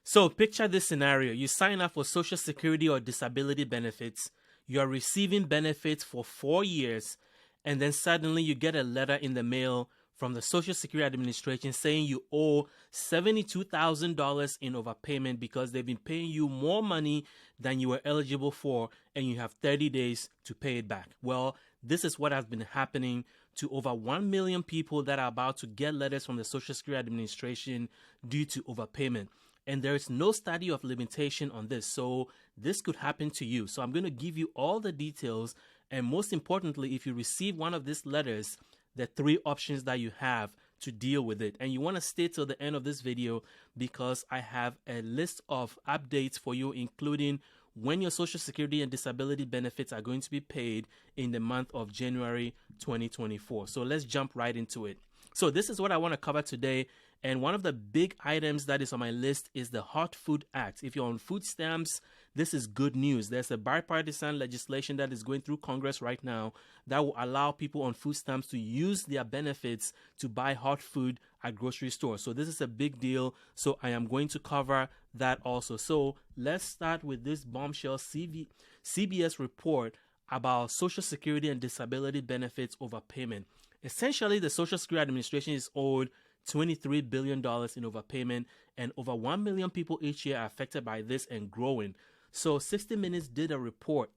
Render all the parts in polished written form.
So picture this scenario. You sign up for Social Security or disability benefits. You are receiving benefits for 4 years, and then suddenly you get a letter in the mail from the Social Security Administration saying you owe $72,000 in overpayment because they've been paying you more money than you were eligible for, and you have 30 days to pay it back. Well, this is what has been happening to over 1 million people that are about to get letters from the Social Security Administration due to overpayment. And there is no study of limitation on this. So this could happen to you. So I'm going to give you all the details. And most importantly, if you receive one of these letters, the 3 options that you have to deal with it. And you want to stay till the end of this video because I have a list of updates for you, including when your Social Security and disability benefits are going to be paid in the month of January 2024. So let's jump right into it. So this is what I want to cover today. And one of the big items that is on my list is the Hot Food Act. If you're on food stamps, this is good news. There's a bipartisan legislation that is going through Congress right now that will allow people on food stamps to use their benefits to buy hot food at grocery stores. So this is a big deal. So I am going to cover that also. So let's start with this bombshell CBS report about Social Security and disability benefits overpayment. Essentially, the Social Security Administration is owed $23 billion in overpayment, and over 1 million people each year are affected by this and growing. So 60 Minutes did a report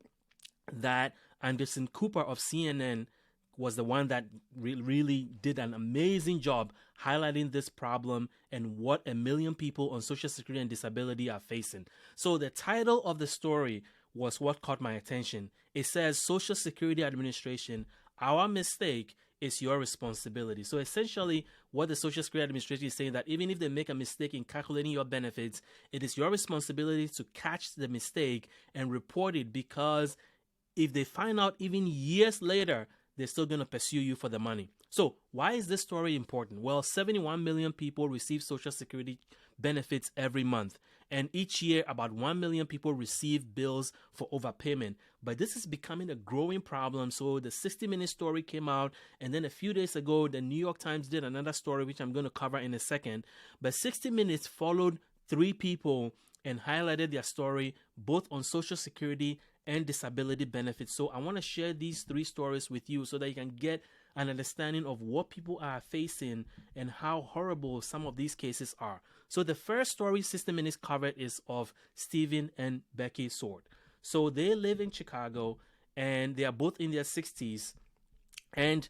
that Anderson Cooper of CNN was the one that really did an amazing job highlighting this problem and what 1 million people on Social Security and disability are facing. So the title of the story was what caught my attention. It says, Social Security Administration, our mistake is your responsibility. So essentially, what the Social Security Administration is saying that even if they make a mistake in calculating your benefits, it is your responsibility to catch the mistake and report it, because if they find out even years later, they're still going to pursue you for the money. So why is this story important? Well, 71 million people receive Social Security benefits every month. And each year, about 1 million people receive bills for overpayment. But this is becoming a growing problem. So the 60 Minutes story came out. And then a few days ago, the New York Times did another story, which I'm going to cover in a second. But 60 Minutes followed 3 people and highlighted their story both on Social Security and disability benefits. So I want to share these 3 stories with you so that you can get an understanding of what people are facing and how horrible some of these cases are. So the first story 60 Minutes covered is of Stephen and Becky Sword. So they live in Chicago and they are both in their 60s. And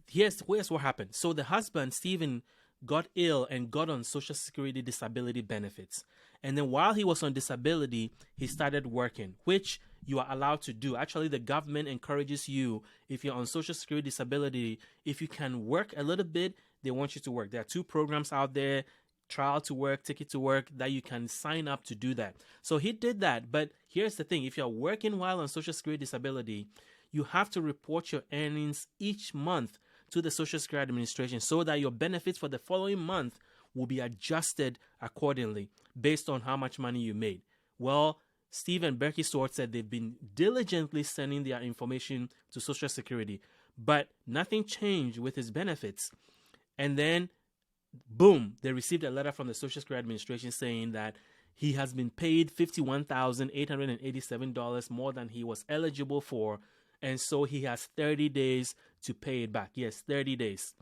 here's what happened. So the husband, Stephen, got ill and got on Social Security disability benefits. And then while he was on disability, he started working, which you are allowed to do. Actually, the government encourages you, if you're on Social Security disability, if you can work a little bit, they want you to work. There are 2 programs out there, Trial to Work, Ticket to Work, that you can sign up to do that. So he did that. But here's the thing. If you're working while on Social Security disability, you have to report your earnings each month to the Social Security Administration so that your benefits for the following month will be adjusted accordingly based on how much money you made. Well, Steve and Becky Sword said they've been diligently sending their information to Social Security, but nothing changed with his benefits. And then, boom, they received a letter from the Social Security Administration saying that he has been paid $51,887 more than he was eligible for, and so he has 30 days to pay it back. Yes, 30 days.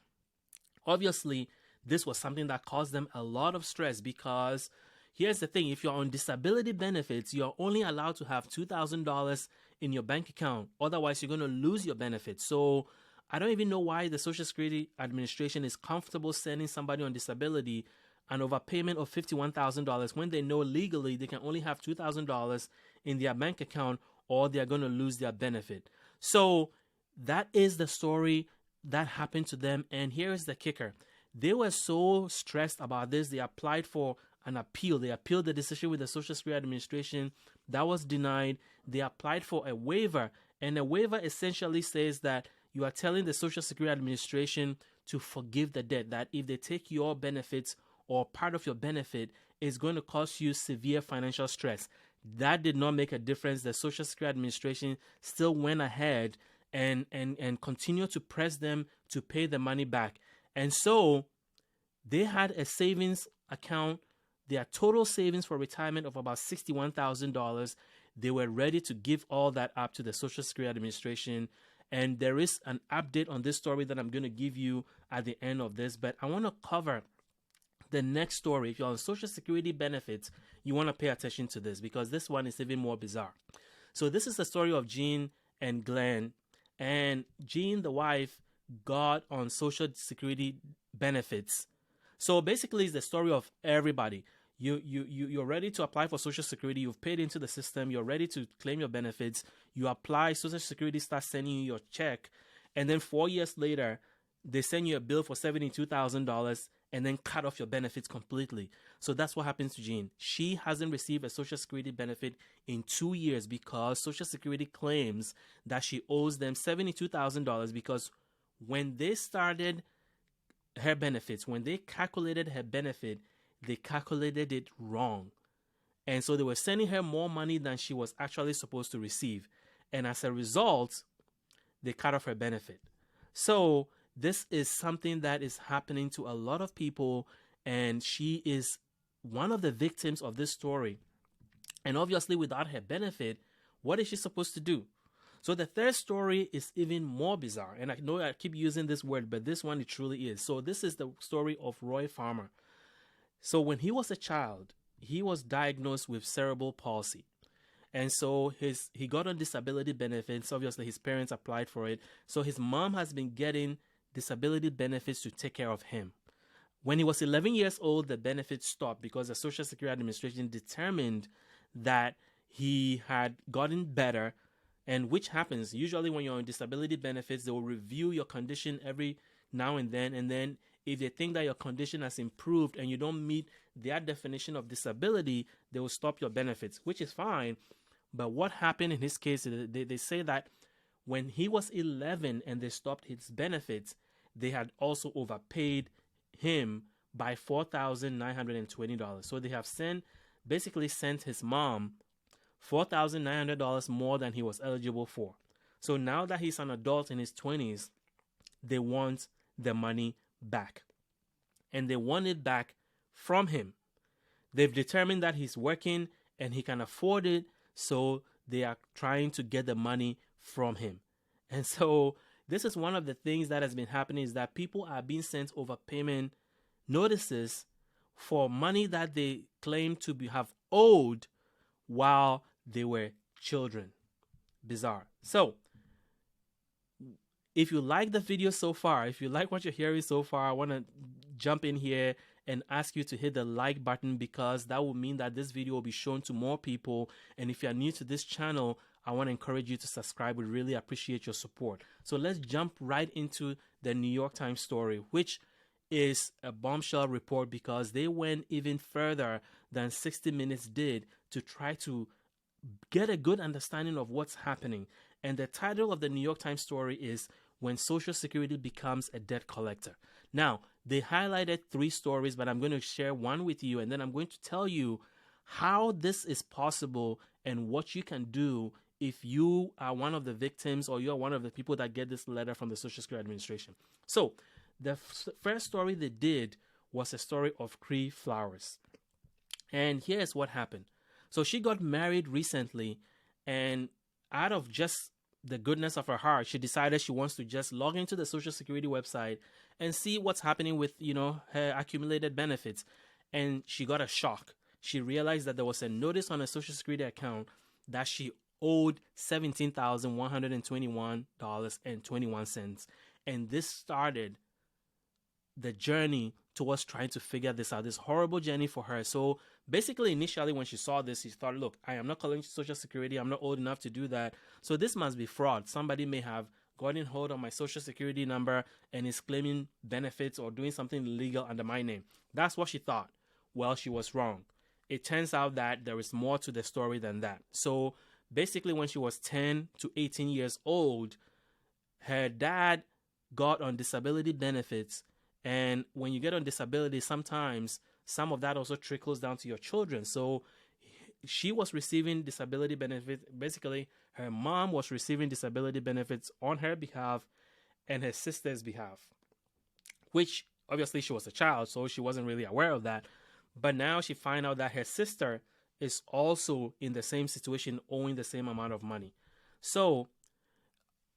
Obviously, this was something that caused them a lot of stress because here's the thing. If you're on disability benefits, you're only allowed to have $2,000 in your bank account. Otherwise, you're going to lose your benefits. So I don't even know why the Social Security Administration is comfortable sending somebody on disability an overpayment of $51,000 when they know legally they can only have $2,000 in their bank account or they're going to lose their benefit. So that is the story that happened to them. And here is the kicker. They were so stressed about this, they applied for an appeal. They appealed the decision with the Social Security Administration. That was denied. They applied for a waiver. And a waiver essentially says that you are telling the Social Security Administration to forgive the debt, that if they take your benefits or part of your benefit, it's going to cause you severe financial stress. That did not make a difference. The Social Security Administration still went ahead and continued to press them to pay the money back. And so they had a savings account. their total savings for retirement of about $61,000. They were ready to give all that up to the Social Security Administration. And there is an update on this story that I'm going to give you at the end of this. But I want to cover the next story. If you're on Social Security benefits, you want to pay attention to this because this one is even more bizarre. So this is the story of Jean and Glenn. And Jean, the wife, got on Social Security benefits. So basically, it's the story of everybody. You're ready to apply for Social Security. You've paid into the system. You're ready to claim your benefits. You apply. Social Security starts sending you your check. And then 4 years later, they send you a bill for $72,000 and then cut off your benefits completely. So that's what happens to Jean. She hasn't received a Social Security benefit in 2 years because Social Security claims that she owes them $72,000 because when they started her benefits, when they calculated her benefit, they calculated it wrong. And so they were sending her more money than she was actually supposed to receive. And as a result, they cut off her benefit. So this is something that is happening to a lot of people, and she is one of the victims of this story. And obviously, without her benefit, what is she supposed to do? So the third story is even more bizarre. And I know I keep using this word, but this one, it truly is. So this is the story of Roy Farmer. So when he was a child, he was diagnosed with cerebral palsy. And so he got on disability benefits. Obviously, his parents applied for it. So his mom has been getting disability benefits to take care of him. When he was 11 years old, the benefits stopped because the Social Security Administration determined that he had gotten better. And which happens usually when you're on disability benefits, they will review your condition every now and then. And then if they think that your condition has improved and you don't meet their definition of disability, they will stop your benefits, which is fine. But what happened in his case, they say that when he was 11 and they stopped his benefits, they had also overpaid him by $4,920. So they have basically sent his mom $4,900 more than he was eligible for. So now that he's an adult in his 20s, they want the money back. And they want it back from him. They've determined that he's working and he can afford it, so they are trying to get the money from him. And so this is one of the things that has been happening, is that people are being sent overpayment notices for money that they claim to have owed while they were children. Bizarre. So if you like the video so far, if you like what you're hearing so far, I want to jump in here and ask you to hit the like button, because that will mean that this video will be shown to more people. And if you're new to this channel, I want to encourage you to subscribe. We really appreciate your support. So let's jump right into the New York Times story, which is a bombshell report because they went even further than 60 Minutes did to try to get a good understanding of what's happening. And the title of the New York Times story is When Social Security Becomes a Debt Collector. Now, they highlighted 3 stories, but I'm going to share one with you, and then I'm going to tell you how this is possible and what you can do if you are one of the victims or you're one of the people that get this letter from the Social Security Administration. So the first story they did was a story of Cree Flowers. And here's what happened. So she got married recently, and out of just the goodness of her heart, she decided she wants to just log into the Social Security website and see what's happening with, her accumulated benefits. And she got a shock. She realized that there was a notice on her Social Security account that she owed $17,121.21. And this started the journey towards trying to figure this out, this horrible journey for her. So basically, initially, when she saw this, she thought, look, I am not calling Social Security. I'm not old enough to do that. So this must be fraud. Somebody may have gotten hold of my Social Security number and is claiming benefits or doing something illegal under my name. That's what she thought. Well, she was wrong. It turns out that there is more to the story than that. So basically, when she was 10 to 18 years old, her dad got on disability benefits. And when you get on disability, sometimes some of that also trickles down to your children. So she was receiving disability benefits. Basically, her mom was receiving disability benefits on her behalf and her sister's behalf, which obviously she was a child, so she wasn't really aware of that. But now she find out that her sister is also in the same situation, owing the same amount of money. So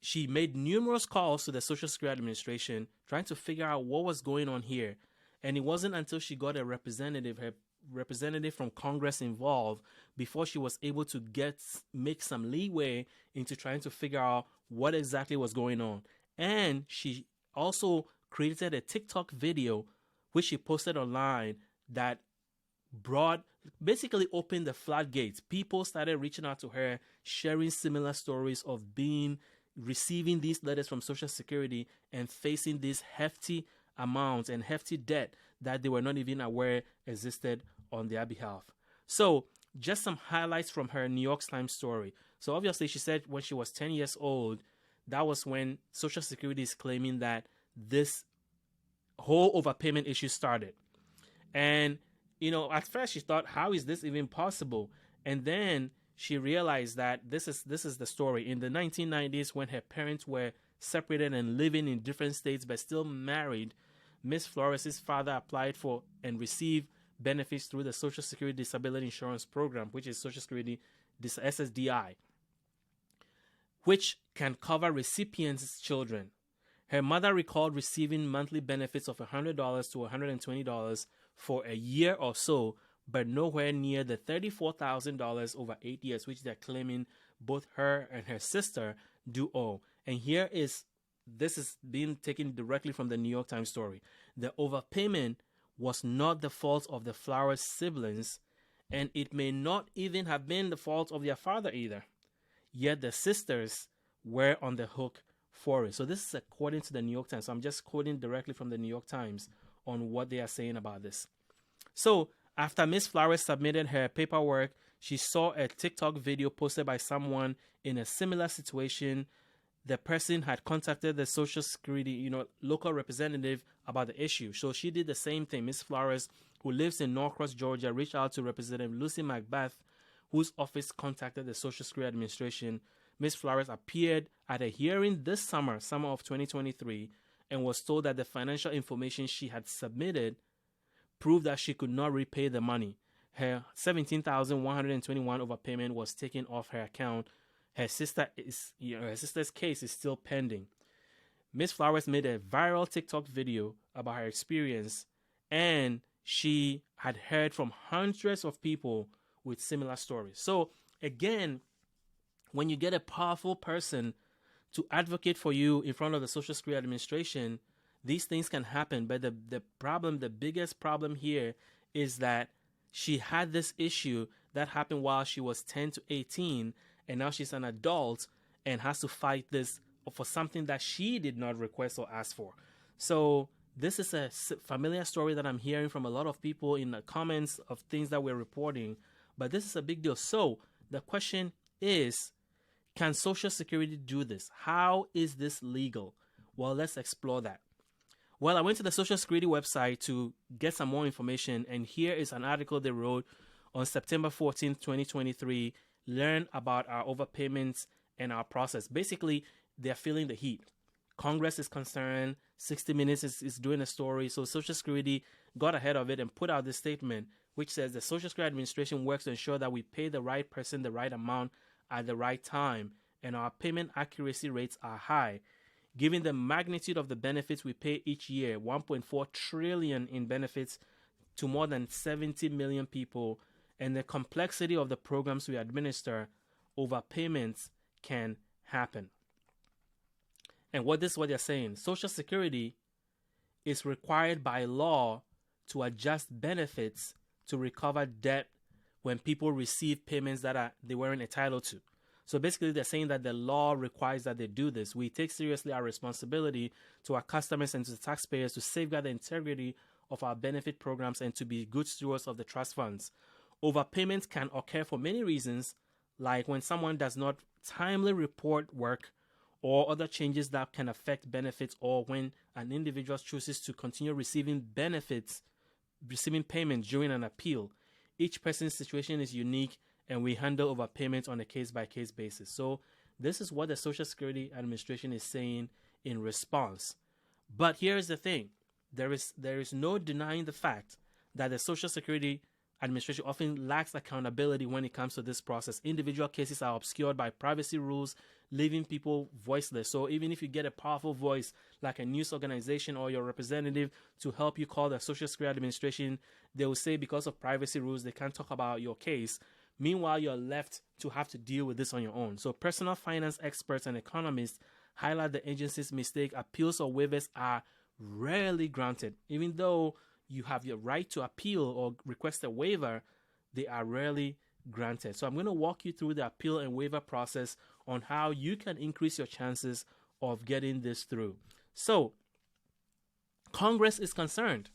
she made numerous calls to the Social Security Administration trying to figure out what was going on here. And it wasn't until she got her representative from Congress involved before she was able to make some leeway into trying to figure out what exactly was going on. And she also created a TikTok video which she posted online that basically opened the floodgates. People started reaching out to her, sharing similar stories of receiving these letters from Social Security and facing these hefty amounts and hefty debt that they were not even aware existed on their behalf. So just some highlights from her New York Times story. So obviously she said when she was 10 years old, that was when Social Security is claiming that this whole overpayment issue started. And, at first she thought, how is this even possible? And then she realized that this is the story. In the 1990s, when her parents were separated and living in different states but still married, Miss Flores' father applied for and received benefits through the Social Security Disability Insurance Program, which is Social Security SSDI, which can cover recipients' children. Her mother recalled receiving monthly benefits of $100 to $120 for a year or so, but nowhere near the $34,000 over 8 years, which they're claiming both her and her sister do owe. And this is being taken directly from the New York Times story. The overpayment was not the fault of the Flowers siblings, and it may not even have been the fault of their father either. Yet the sisters were on the hook for it. So this is according to the New York Times. So I'm just quoting directly from the New York Times on what they are saying about this. So after Miss Flowers submitted her paperwork, she saw a TikTok video posted by someone in a similar situation. The person had contacted the Social Security, local representative about the issue. So she did the same thing. Miss Flowers, who lives in Norcross, Georgia, reached out to Representative Lucy Macbeth, whose office contacted the Social Security Administration. Miss Flowers appeared at a hearing this summer of 2023, and was told that the financial information she had submitted proved that she could not repay the money. Her $17,121 overpayment was taken off her account. Her sister's case is still pending. Miss Flowers made a viral TikTok video about her experience, and she had heard from hundreds of people with similar stories. So again, when you get a powerful person to advocate for you in front of the Social Security Administration, these things can happen. But the biggest problem here is that she had this issue that happened while she was 10 to 18, and now she's an adult and has to fight this for something that she did not request or ask for. So this is a familiar story that I'm hearing from a lot of people in the comments of things that we're reporting, but this is a big deal. So the question is, can Social Security do this? How is this legal? Well, let's explore that. Well, I went to the Social Security website to get some more information, and here is an article they wrote on September 14th, 2023. Learn about our overpayments and our process. Basically, they're feeling the heat. Congress is concerned. 60 Minutes is doing a story. So Social Security got ahead of it and put out this statement, which says the Social Security Administration works to ensure that we pay the right person the right amount at the right time, and our payment accuracy rates are high. Given the magnitude of the benefits we pay each year, $1.4 trillion in benefits to more than 70 million people, and the complexity of the programs we administer, overpayments can happen. And this is what they're saying. Social Security is required by law to adjust benefits to recover debt when people receive payments that they weren't entitled to. So basically, they're saying that the law requires that they do this. We take seriously our responsibility to our customers and to the taxpayers to safeguard the integrity of our benefit programs and to be good stewards of the trust funds. Overpayments can occur for many reasons, like when someone does not timely report work or other changes that can affect benefits, or when an individual chooses to continue receiving payments during an appeal. Each person's situation is unique, and we handle overpayments on a case-by-case basis. So this is what the Social Security Administration is saying in response. But here's the thing. There is no denying the fact that the Social Security Administration often lacks accountability when it comes to this process. Individual cases are obscured by privacy rules, leaving people voiceless. So even if you get a powerful voice like a news organization or your representative to help you call the Social Security Administration, they will say because of privacy rules, they can't talk about your case. Meanwhile, you're left to have to deal with this on your own. So personal finance experts and economists highlight the agency's mistake. Appeals or waivers are rarely granted. Even though you have your right to appeal or request a waiver, they are rarely granted. So I'm going to walk you through the appeal and waiver process on how you can increase your chances of getting this through. So Congress is concerned.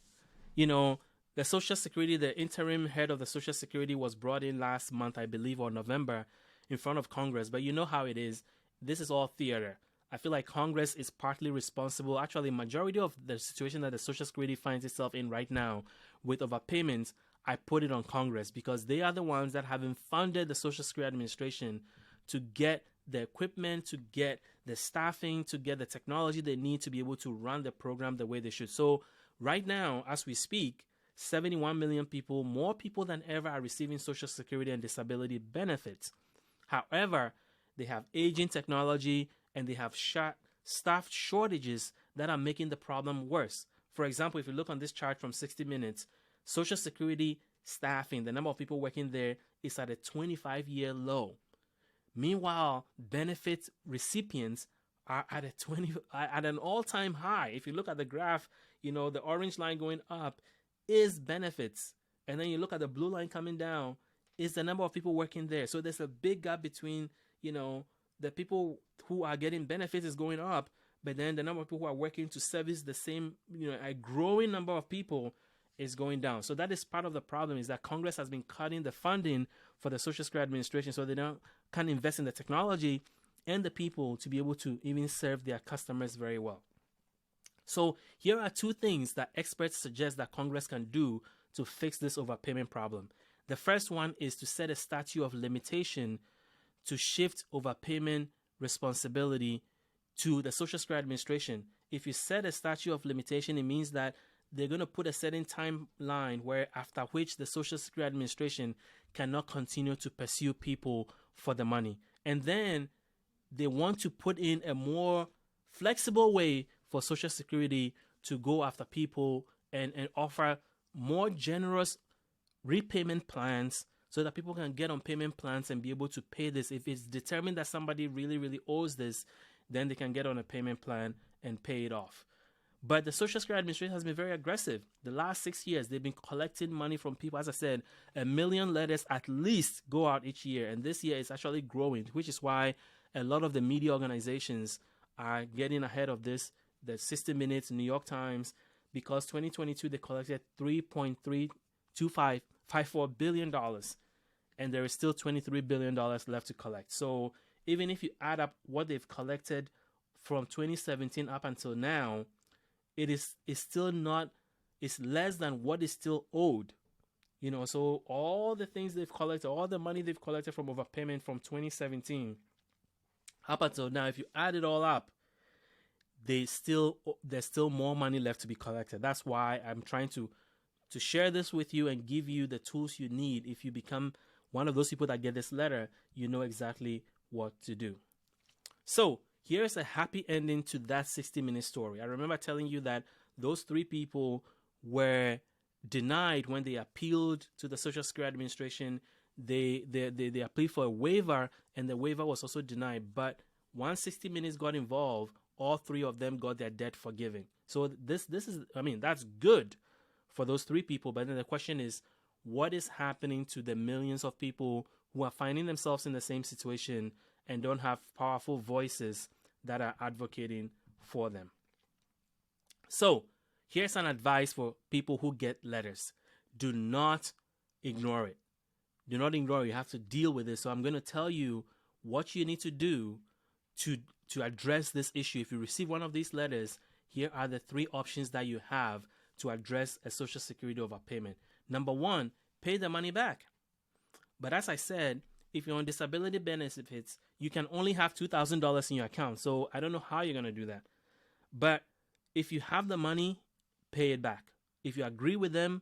The Social Security, the interim head of the Social Security was brought in last month, I believe, or November, in front of Congress. But you know how it is. This is all theater. I feel like Congress is partly responsible. Actually, majority of the situation that the Social Security finds itself in right now with overpayments, I put it on Congress because they are the ones that haven't funded the Social Security Administration to get the equipment, to get the staffing, to get the technology they need to be able to run the program the way they should. So right now, as we speak, 71 million people, more people than ever, are receiving Social Security and disability benefits. However, they have aging technology and they have staff shortages that are making the problem worse. For example, if you look on this chart from 60 Minutes, Social Security staffing, the number of people working there is at a 25-year low. Meanwhile, benefits recipients are at an all-time high. If you look at the graph, the orange line going up is benefits. And then you look at the blue line coming down is the number of people working there. So there's a big gap between, the people who are getting benefits is going up, but then the number of people who are working to service the same, a growing number of people is going down. So that is part of the problem, is that Congress has been cutting the funding for the Social Security Administration so they can't invest in the technology and the people to be able to even serve their customers very well. So here are two things that experts suggest that Congress can do to fix this overpayment problem. The first one is to set a statute of limitation to shift overpayment responsibility to the Social Security Administration. If you set a statute of limitation, it means that they're going to put a certain timeline where after which the Social Security Administration cannot continue to pursue people for the money. And then they want to put in a more flexible way for Social Security to go after people and offer more generous repayment plans so that people can get on payment plans and be able to pay this. If it's determined that somebody really, really owes this, then they can get on a payment plan and pay it off. But the Social Security Administration has been very aggressive. The last 6 years, they've been collecting money from people. As I said, 1 million letters at least go out each year. And this year it's actually growing, which is why a lot of the media organizations are getting ahead of this. The 60 Minutes, New York Times, because 2022 they collected $3.2554 billion, and there is still $23 billion left to collect. So even if you add up what they've collected from 2017 up until now, it's still not, it's less than what is still owed. So all the things they've collected, all the money they've collected from overpayment from 2017 up until now, if you add it all up, there's still more money left to be collected. That's why I'm trying to share this with you and give you the tools you need. If you become one of those people that get this letter, you know exactly what to do. So here's a happy ending to that 60-minute story. I remember telling you that those 3 people were denied when they appealed to the Social Security Administration. They appealed for a waiver, and the waiver was also denied. But once 60 Minutes got involved, all 3 of them got their debt forgiven. So this is, that's good for those 3 people. But then the question is, what is happening to the millions of people who are finding themselves in the same situation and don't have powerful voices that are advocating for them? So here's an advice for people who get letters. Do not ignore it. Do not ignore it. You have to deal with it. So I'm going to tell you what you need to do to address this issue. If you receive one of these letters, here are the 3 options that you have to address a Social Security overpayment. Number 1, pay the money back. But as I said, if you're on disability benefits, you can only have $2,000 in your account. So I don't know how you're going to do that. But if you have the money, pay it back. If you agree with them,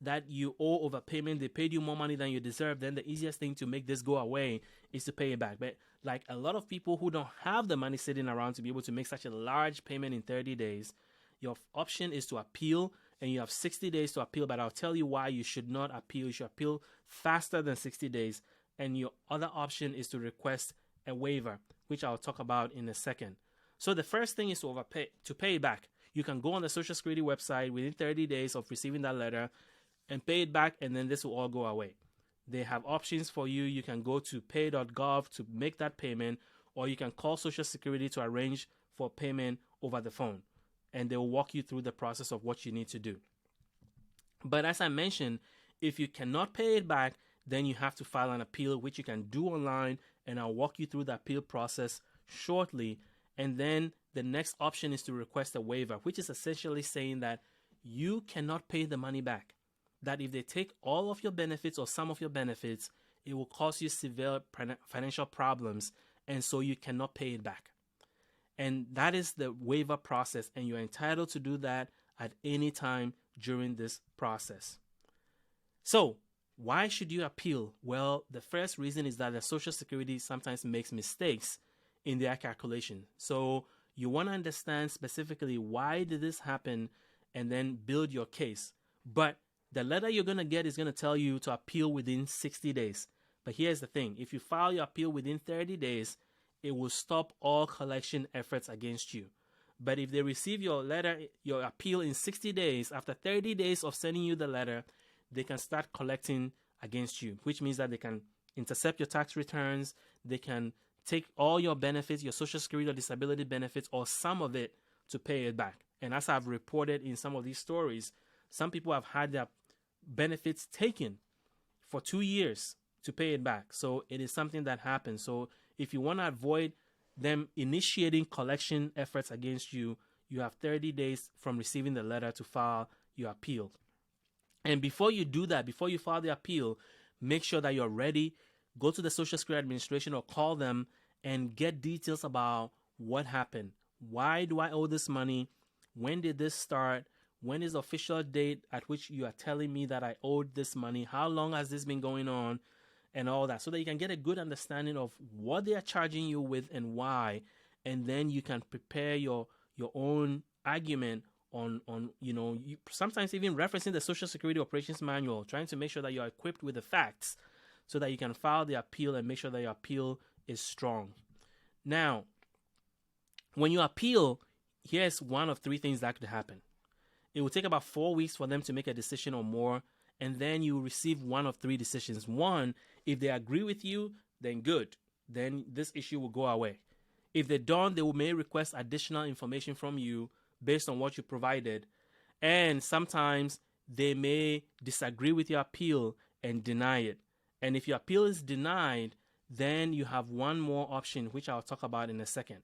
that you owe overpayment, they paid you more money than you deserve, then the easiest thing to make this go away is to pay it back. But like a lot of people who don't have the money sitting around to be able to make such a large payment in 30 days, your option is to appeal, and you have 60 days to appeal. But I'll tell you why you should not appeal. You should appeal faster than 60 days. And your other option is to request a waiver, which I'll talk about in a second. So the first thing is to pay it back. You can go on the Social Security website within 30 days of receiving that letter and pay it back, and then this will all go away. They have options for you. You can go to pay.gov to make that payment, or you can call Social Security to arrange for payment over the phone, and they will walk you through the process of what you need to do. But as I mentioned, if you cannot pay it back, then you have to file an appeal, which you can do online, and I'll walk you through the appeal process shortly. And then the next option is to request a waiver, which is essentially saying that you cannot pay the money back. That if they take all of your benefits or some of your benefits, it will cause you severe financial problems, and so you cannot pay it back. And that is the waiver process, and you're entitled to do that at any time during this process. So, why should you appeal? Well, the first reason is that the Social Security sometimes makes mistakes in their calculation. So you want to understand specifically why did this happen and then build your case. But the letter you're going to get is going to tell you to appeal within 60 days. But here's the thing. If you file your appeal within 30 days, it will stop all collection efforts against you. But if they receive your letter, your appeal in 60 days, after 30 days of sending you the letter, they can start collecting against you, which means that they can intercept your tax returns, they can take all your benefits, your Social Security or disability benefits, or some of it to pay it back. And as I've reported in some of these stories, some people have had their benefits taken for 2 years to pay it back. So it is something that happens. So if you want to avoid them initiating collection efforts against you, you have 30 days from receiving the letter to file your appeal. And before you do that, before you file the appeal, make sure that you're ready. Go to the Social Security Administration or call them and get details about what happened. Why do I owe this money? When did this start? When is the official date at which you are telling me that I owed this money? How long has this been going on? And all that, so that you can get a good understanding of what they are charging you with and why. And then you can prepare your own argument on sometimes even referencing the Social Security Operations Manual, trying to make sure that you're equipped with the facts so that you can file the appeal and make sure that your appeal is strong. Now, when you appeal, here's one of three things that could happen. It will take about 4 weeks for them to make a decision or more, and then you will receive one of three decisions. One, if they agree with you, then good. Then this issue will go away. If they don't, they may request additional information from you based on what you provided. And sometimes they may disagree with your appeal and deny it. And if your appeal is denied, then you have one more option, which I'll talk about in a second.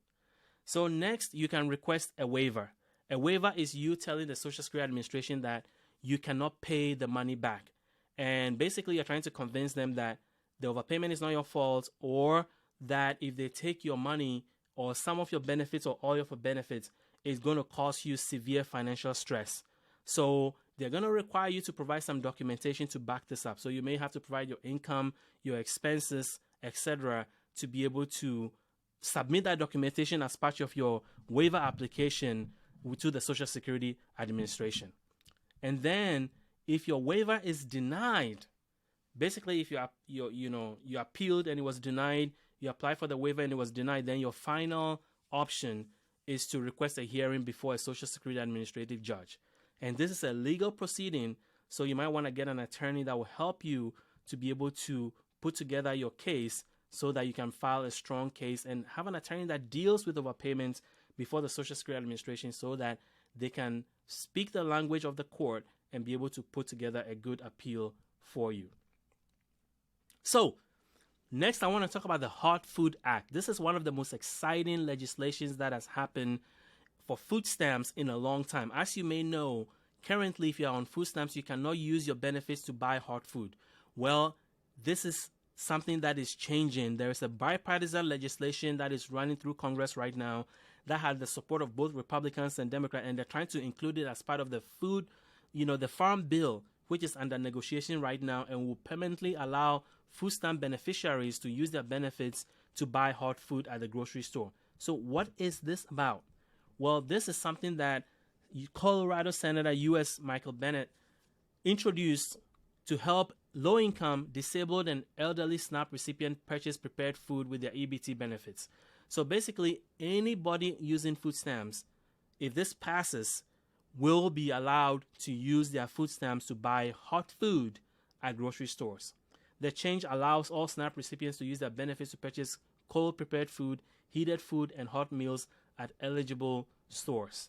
So next, you can request a waiver. A waiver is you telling the Social Security Administration that you cannot pay the money back. And basically, you're trying to convince them that the overpayment is not your fault, or that if they take your money or some of your benefits or all of your benefits, it's going to cause you severe financial stress. So they're going to require you to provide some documentation to back this up. So you may have to provide your income, your expenses, etc., to be able to submit that documentation as part of your waiver application to the Social Security Administration. And then if your waiver is denied, basically if you appealed and it was denied, you apply for the waiver and it was denied, then your final option is to request a hearing before a Social Security administrative judge. And this is a legal proceeding, so you might want to get an attorney that will help you to be able to put together your case so that you can file a strong case and have an attorney that deals with overpayments before the Social Security Administration so that they can speak the language of the court and be able to put together a good appeal for you. So, next I want to talk about the Hot Food Act. This is one of the most exciting legislations that has happened for food stamps in a long time. As you may know, currently if you're on food stamps, you cannot use your benefits to buy hot food. Well, this is something that is changing. There is a bipartisan legislation that is running through Congress right now that has the support of both Republicans and Democrats, and they're trying to include it as part of the food, the farm bill, which is under negotiation right now and will permanently allow food stamp beneficiaries to use their benefits to buy hot food at the grocery store. So what is this about? Well, this is something that Colorado Senator U.S. Michael Bennet introduced to help low-income, disabled, and elderly SNAP recipients purchase prepared food with their EBT benefits. So basically, anybody using food stamps, if this passes, will be allowed to use their food stamps to buy hot food at grocery stores. The change allows all SNAP recipients to use their benefits to purchase cold prepared food, heated food, and hot meals at eligible stores.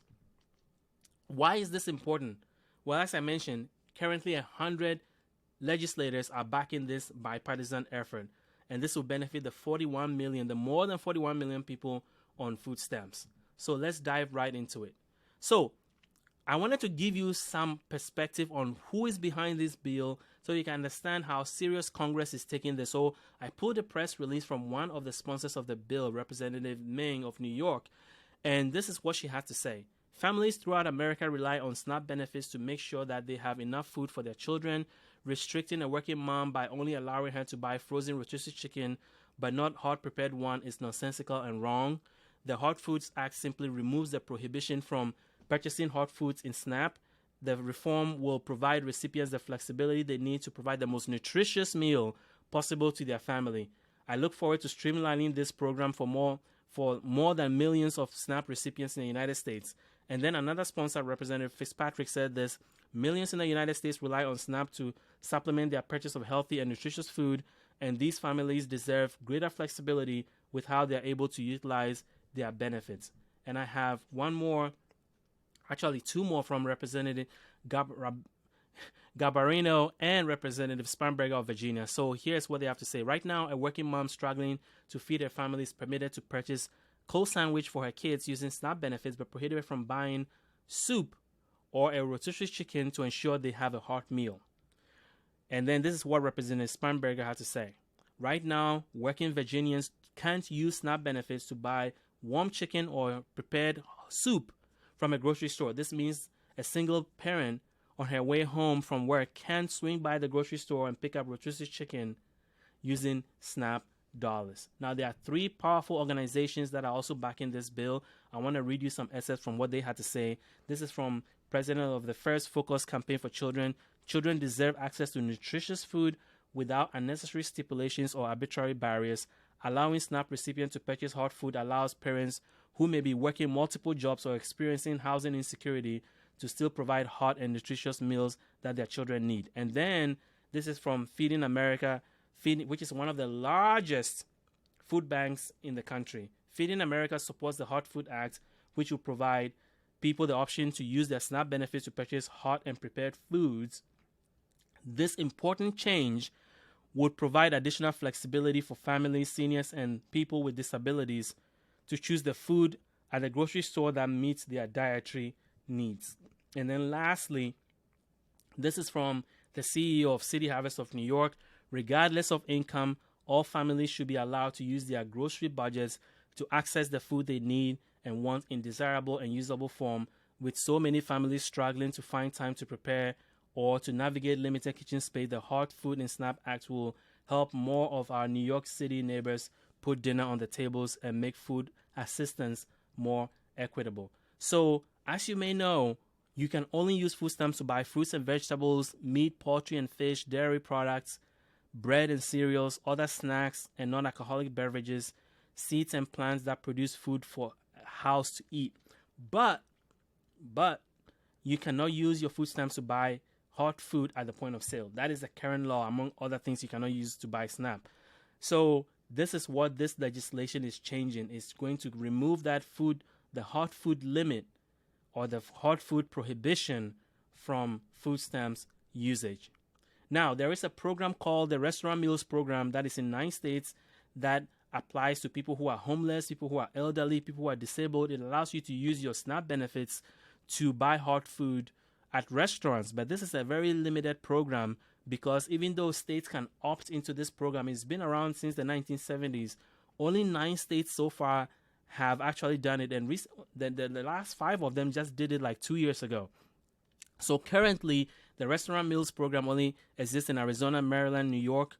Why is this important? Well, as I mentioned, currently 100 legislators are backing this bipartisan effort, and this will benefit the more than 41 million people on food stamps. So let's dive right into it. So I wanted to give you some perspective on who is behind this bill so you can understand how serious Congress is taking this. So I pulled a press release from one of the sponsors of the bill, Representative Ming of New York, and this is what she had to say. Families throughout America rely on SNAP benefits to make sure that they have enough food for their children. Restricting a working mom by only allowing her to buy frozen rotisserie chicken but not hot prepared one is nonsensical and wrong. The Hot Foods Act simply removes the prohibition from purchasing hot foods in SNAP. The reform will provide recipients the flexibility they need to provide the most nutritious meal possible to their family. I look forward to streamlining this program for more than millions of SNAP recipients in the United States. And then another sponsor, Representative Fitzpatrick, said this: millions in the United States rely on SNAP to supplement their purchase of healthy and nutritious food, and these families deserve greater flexibility with how they are able to utilize their benefits. And I have two more from Representative Garbarino and Representative Spanberger of Virginia. So here's what they have to say. Right now, a working mom struggling to feed her family is permitted to purchase cold sandwich for her kids using SNAP benefits, but prohibited from buying soup or a rotisserie chicken to ensure they have a hot meal. And then this is what Representative Spanberger had to say. Right now, working Virginians can't use SNAP benefits to buy warm chicken or prepared soup from a grocery store. This means a single parent on her way home from work can't swing by the grocery store and pick up rotisserie chicken using SNAP dollars. Now, there are three powerful organizations that are also backing this bill. I want to read you some excerpts from what they had to say. This is from President of the First Focus Campaign for Children. Children deserve access to nutritious food without unnecessary stipulations or arbitrary barriers. Allowing SNAP recipients to purchase hot food allows parents who may be working multiple jobs or experiencing housing insecurity to still provide hot and nutritious meals that their children need. And then this is from Feeding America, which is one of the largest food banks in the country. Feeding America supports the Hot Food Act, which will provide people the option to use their SNAP benefits to purchase hot and prepared foods. This important change would provide additional flexibility for families, seniors, and people with disabilities to choose the food at the grocery store that meets their dietary needs. And then lastly, this is from the CEO of City Harvest of New York. Regardless of income, all families should be allowed to use their grocery budgets to access the food they need and want in desirable and usable form. With so many families struggling to find time to prepare or to navigate limited kitchen space, the Hot Food and SNAP Act will help more of our New York City neighbors put dinner on the tables and make food assistance more equitable. So, as you may know, you can only use food stamps to buy fruits and vegetables, meat, poultry and fish, dairy products, bread and cereals, other snacks and non-alcoholic beverages, seeds and plants that produce food for a house to eat. But you cannot use your food stamps to buy hot food at the point of sale. That is the current law, among other things you cannot use to buy SNAP. So this is what this legislation is changing. It's going to remove that food, the hot food limit or the hot food prohibition from food stamps usage. Now, there is a program called the Restaurant Meals Program that is in 9 states that applies to people who are homeless, people who are elderly, people who are disabled. It allows you to use your SNAP benefits to buy hot food at restaurants. But this is a very limited program because even though states can opt into this program, it's been around since the 1970s. Only 9 states so far have actually done it, and the last 5 of them just did it like 2 years ago. So currently, The restaurant meals program only exists in Arizona, Maryland, New York,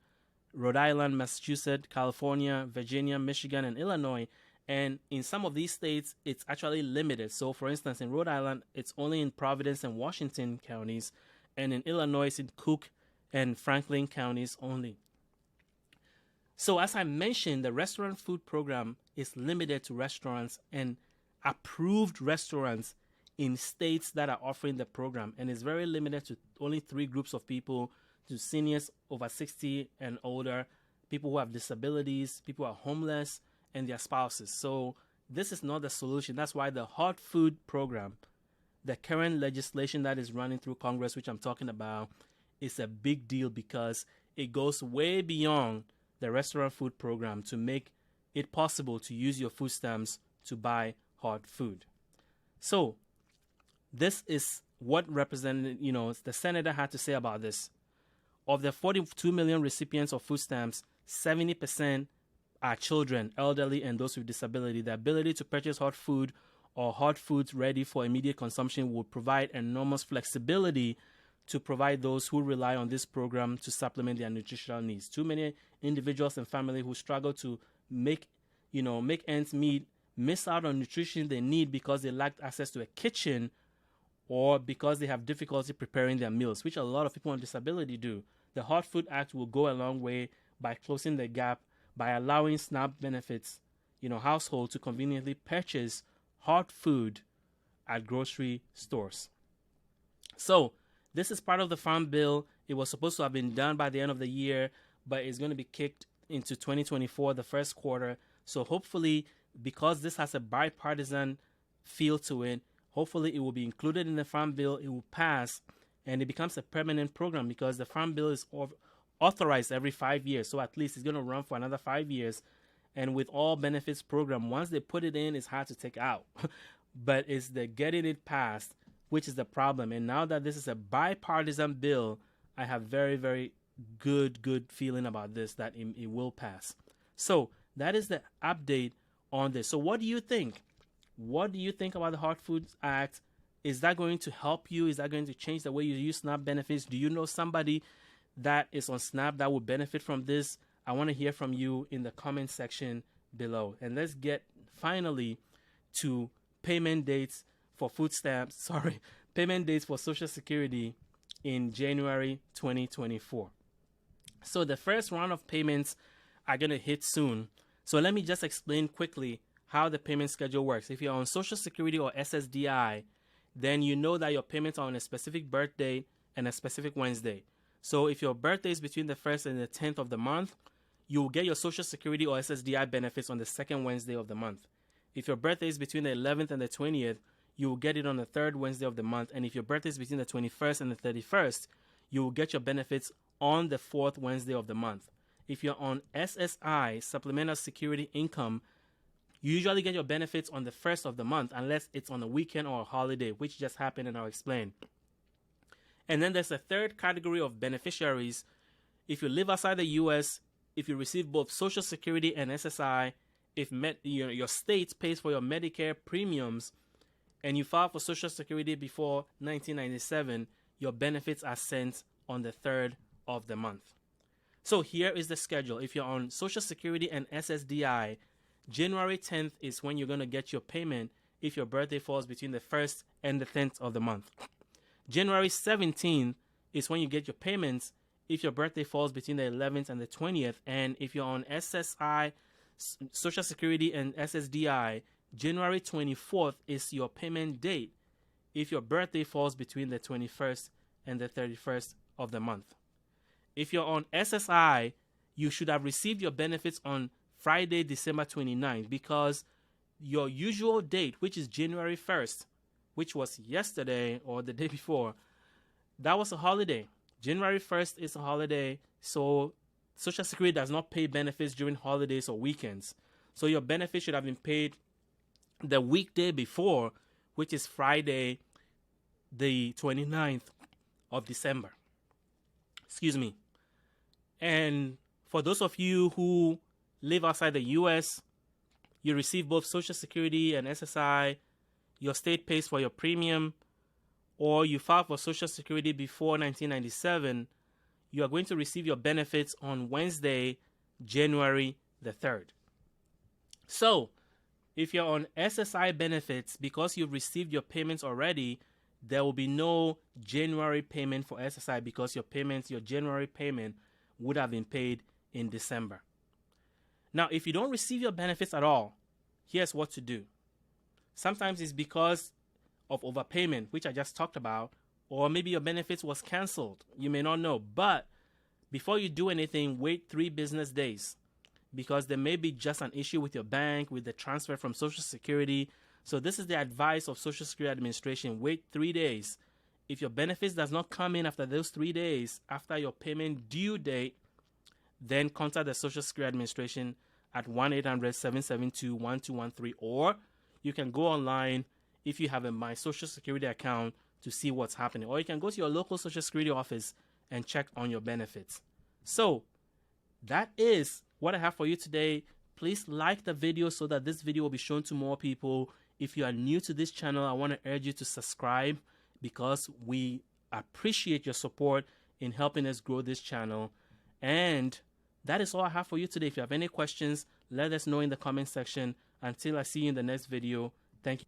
Rhode Island, Massachusetts, California, Virginia, Michigan, and Illinois. And in some of these states, it's actually limited. So, for instance, in Rhode Island, it's only in Providence and Washington counties. And in Illinois, it's in Cook and Franklin counties only. So, as I mentioned, the restaurant food program is limited to restaurants and approved restaurants in states that are offering the program. And it's very limited to only 3 groups of people, to seniors over 60 and older, people who have disabilities, people who are homeless, and their spouses. So this is not the solution. That's why the hot food program, the current legislation that is running through Congress, which I'm talking about, is a big deal because it goes way beyond the restaurant food program to make it possible to use your food stamps to buy hot food. So this is what the senator had to say about this. Of the 42 million recipients of food stamps, 70% are children, elderly, and those with disability. The ability to purchase hot food or hot foods ready for immediate consumption would provide enormous flexibility to provide those who rely on this program to supplement their nutritional needs. Too many individuals and families who struggle to make ends meet miss out on nutrition they need because they lack access to a kitchen or because they have difficulty preparing their meals, which a lot of people on disability do. The Hot Food Act will go a long way by closing the gap by allowing SNAP benefits, households to conveniently purchase hot food at grocery stores. So this is part of the Farm Bill. It was supposed to have been done by the end of the year, but it's going to be kicked into 2024, the first quarter. So hopefully, because this has a bipartisan feel to it, hopefully it will be included in the Farm Bill, it will pass, and it becomes a permanent program because the Farm Bill is authorized every 5 years. So at least it's going to run for another 5 years. And with all benefits program, once they put it in, it's hard to take out. But it's the getting it passed, which is the problem. And now that this is a bipartisan bill, I have very, very good feeling about this, that it will pass. So that is the update on this. So what do you think? What do you think about the Hot Foods Act? Is that going to help you? Is that going to change the way you use SNAP benefits? Do you know somebody that is on SNAP that will benefit from this? I want to hear from you in the comment section below. And let's get finally to payment dates for food stamps. Payment dates for Social Security in January 2024. So the first round of payments are going to hit soon. So let me just explain quickly how the payment schedule works. If you're on Social Security or SSDI, then you know that your payments are on a specific birthday and a specific Wednesday. So if your birthday is between the 1st and the 10th of the month, you will get your Social Security or SSDI benefits on the second Wednesday of the month. If your birthday is between the 11th and the 20th, you will get it on the third Wednesday of the month. And if your birthday is between the 21st and the 31st, you will get your benefits on the fourth Wednesday of the month. If you're on SSI, Supplemental Security Income, you usually get your benefits on the first of the month unless it's on a weekend or a holiday, which just happened and I'll explain. And then there's a third category of beneficiaries. If you live outside the U.S., if you receive both Social Security and SSI, if your state pays for your Medicare premiums, and you file for Social Security before 1997, your benefits are sent on the third of the month. So here is the schedule. If you're on Social Security and SSDI, January 10th is when you're going to get your payment if your birthday falls between the 1st and the 10th of the month. January 17th is when you get your payments if your birthday falls between the 11th and the 20th. And if you're on SSI, Social Security, and SSDI, January 24th is your payment date if your birthday falls between the 21st and the 31st of the month. If you're on SSI, you should have received your benefits on Friday, December 29th, because your usual date, which is January 1st, which was yesterday or the day before, that was a holiday. January 1st is a holiday, so Social Security does not pay benefits during holidays or weekends. So your benefits should have been paid the weekday before, which is Friday, the 29th of December. Excuse me. And for those of you who live outside the U.S., you receive both Social Security and SSI, your state pays for your premium, or you filed for Social Security before 1997, you are going to receive your benefits on Wednesday, January the 3rd. So, if you're on SSI benefits, because you've received your payments already, there will be no January payment for SSI because your January payment would have been paid in December. Now, if you don't receive your benefits at all, here's what to do. Sometimes it's because of overpayment, which I just talked about, or maybe your benefits was canceled. You may not know, but before you do anything, wait 3 business days, because there may be just an issue with your bank, with the transfer from Social Security. So this is the advice of Social Security Administration. Wait 3 days. If your benefits does not come in after those 3 days, after your payment due date, then contact the Social Security Administration at 1-800-772-1213, or you can go online if you have a My Social Security account to see what's happening, or you can go to your local Social Security office and check on your benefits. So that is what I have for you today. Please like the video so that this video will be shown to more people. If you are new to this channel, I want to urge you to subscribe, because we appreciate your support in helping us grow this channel. And that is all I have for you today. If you have any questions, let us know in the comment section. Until I see you in the next video, thank you.